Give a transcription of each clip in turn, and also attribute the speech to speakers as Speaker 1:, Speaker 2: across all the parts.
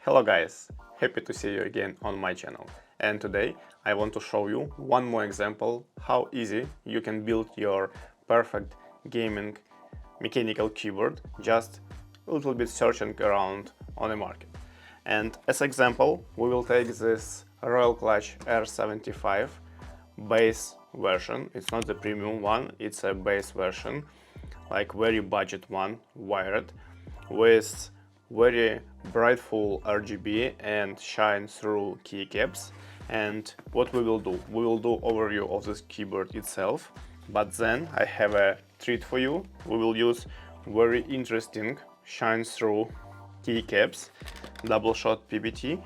Speaker 1: Hello guys, happy to see you again on my channel. And today I want to show you one more example how easy you can build your perfect gaming mechanical keyboard just a little bit searching around on the market. And as example, we will take this Royal Kludge R75 base version. It's not the premium one, it's a base version, like very budget one, wired, with very brightful RGB and shine through keycaps. And what we will do overview of this keyboard itself, but then I have a treat for you. We will use very interesting shine through keycaps, double shot PBT,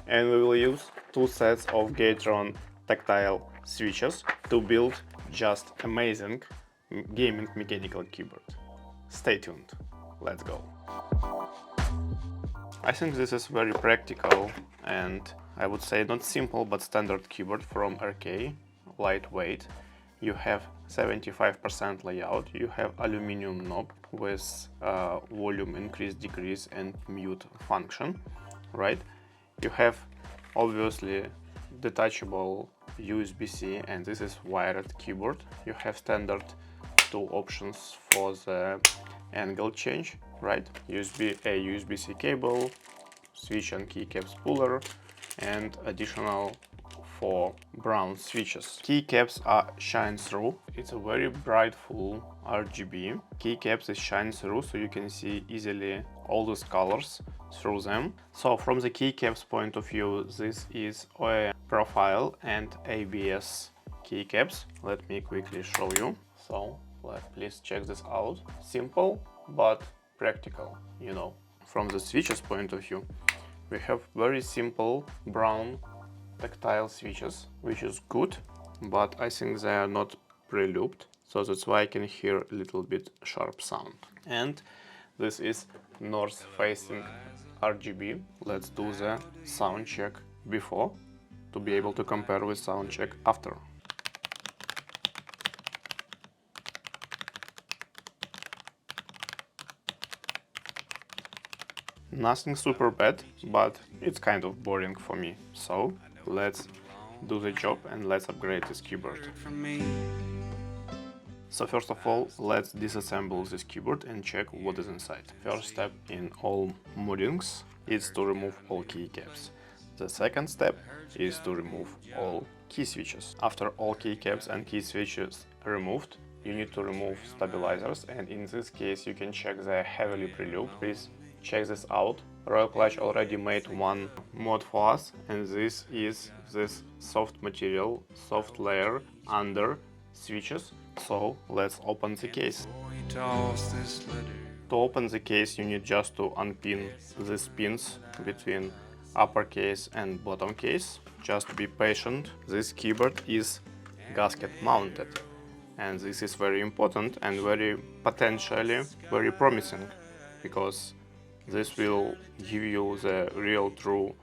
Speaker 1: and we will use two sets of Gatron tactile switches to build just amazing gaming mechanical keyboard. Stay tuned, let's go. I think this is very practical and I would say not simple but standard keyboard from RK, lightweight. You have 75% layout, you have aluminum knob with volume increase, decrease and mute function, right? You have obviously detachable USB-C and this is wired keyboard. You have standard two options for the angle change, right? USB-A, USB-C cable, switch and keycaps puller, and additional 4 brown switches. Keycaps are shine through. It's a very bright full RGB. Keycaps is shine through, so you can see easily all these colors through them. So from the keycaps point of view, this is a profile and ABS keycaps. Let me quickly show you. So please check this out. Simple but practical, you know. From the switches point of view, we have very simple brown tactile switches, which is good, but I think they are not pre-looped, so that's why I can hear a little bit sharp sound. And this is north facing RGB. Let's do the sound check before to be able to compare with sound check after. Nothing super bad, but it's kind of boring for me. So let's do the job and let's upgrade this keyboard. So first of all, let's disassemble this keyboard and check what is inside. First step in all moddings is to remove all keycaps. The second step is to remove all key switches. After all keycaps and key switches removed, you need to remove stabilizers, and in this case you can check they are heavily pre-looped. Please check this out. Royal Kludge already made one mod for us, and this is this soft material, soft layer under switches. So let's open the case. To open the case you need just to unpin these pins between upper case and bottom case. Just be patient. This keyboard is gasket mounted, and this is very important and very potentially very promising, because this will give you the real true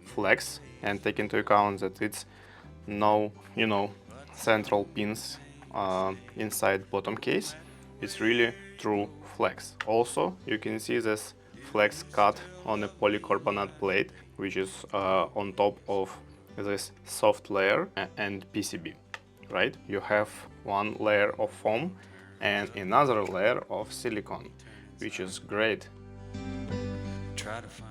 Speaker 1: flex, and take into account that it's no, central pins inside bottom case. It's really true flex. Also, you can see this flex cut on a polycarbonate plate, which is on top of this soft layer and PCB, right? You have one layer of foam and another layer of silicone, which is great.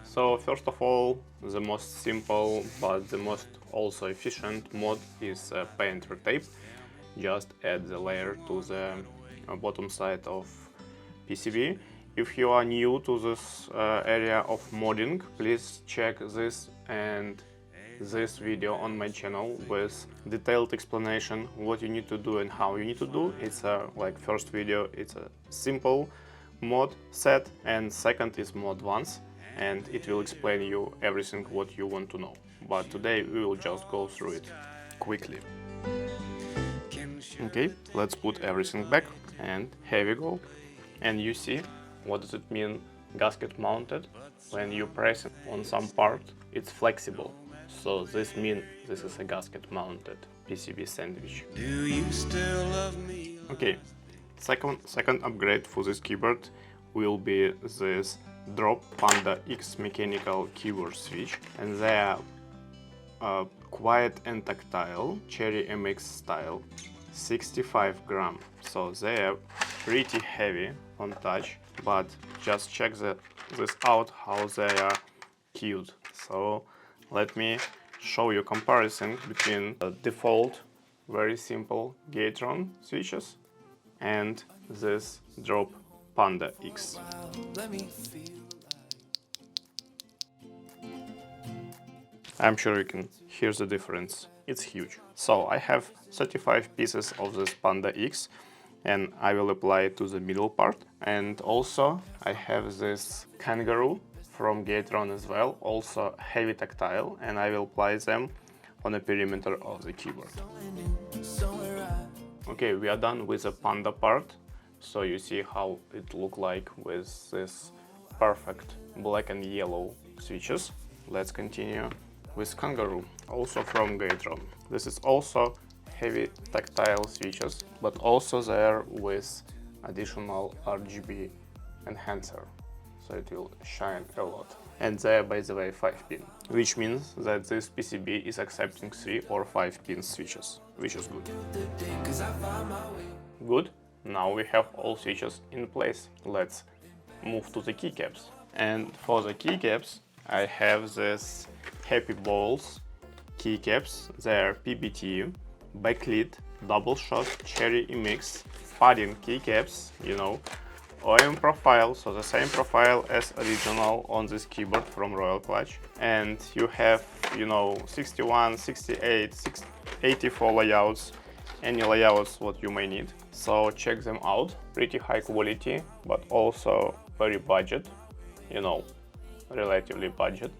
Speaker 1: So first of all, the most simple but the most also efficient mod is painter tape. Just add the layer to the bottom side of PCB. If you are new to this area of modding, please check this and this video on my channel with detailed explanation what you need to do and how you need to do. It's like first video, it's a simple mod set, and second is more advanced, and it will explain you everything what you want to know. But today we will just go through it quickly. Okay, let's put everything back, and here we go. And you see, what does it mean gasket mounted? When you press it on some part, it's flexible. So this means this is a gasket mounted PCB sandwich. Do you still love me? Okay, second upgrade for this keyboard will be this Drop Panda X mechanical keyboard switch, and they are quiet and tactile, Cherry MX style, 65 gram. So they are pretty heavy on touch, but just check this out how they are cute. So let me show you comparison between the default very simple Gatron switches and this Drop Panda X. I'm sure you can hear the difference. It's huge. So I have 35 pieces of this Panda X, and I will apply it to the middle part. And also I have this Kangaroo from Gatron as well, also heavy tactile, and I will apply them on the perimeter of the keyboard. Okay, we are done with the Panda part. So you see how it look like with this perfect black and yellow switches. Let's continue with Kangaroo, also from Gatron. This is also heavy tactile switches, but also there with additional RGB enhancer, so it will shine a lot. And there, by the way, 5-pin, which means that this PCB is accepting 3 or 5-pin switches, which is good. Good. Now we have all switches in place. Let's move to the keycaps. And for the keycaps, I have this Happy Balls keycaps. They are PBT, backlit, double shot, Cherry MX, padding keycaps, you know, OM profile, so the same profile as original on this keyboard from Royal Kludge. And you have, you know, 61, 68, 84 layouts, any layouts what you may need. So check them out. Pretty high quality, but also very budget, you know, relatively budget,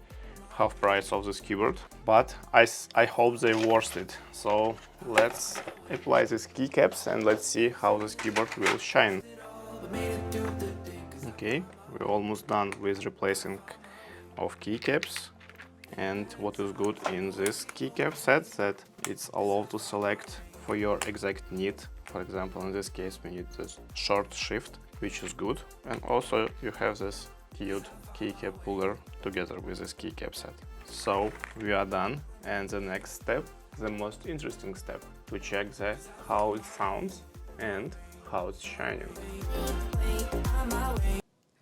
Speaker 1: half price of this keyboard, but I hope they worth it. So let's apply these keycaps and let's see how this keyboard will shine. Okay, we're almost done with replacing of keycaps, and what is good in this keycap set that it's allowed to select for your exact need. For example, in this case we need this short shift, which is good, and also you have this cute keycap puller together with this keycap set. So we are done, and the next step, the most interesting step, to check how it sounds and how it's shining.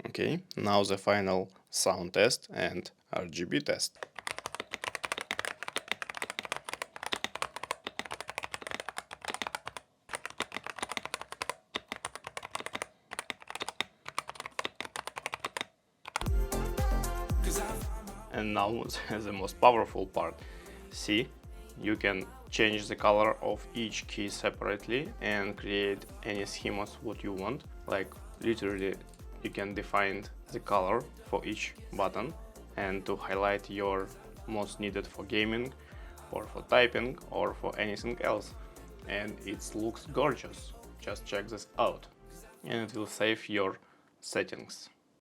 Speaker 1: Okay, now the final sound test and RGB test. And now the most powerful part. See, you can change the color of each key separately and create any schemas what you want. Like literally you can define the color for each button and to highlight your most needed for gaming or for typing or for anything else. And it looks gorgeous. Just check this out. And it will save your settings.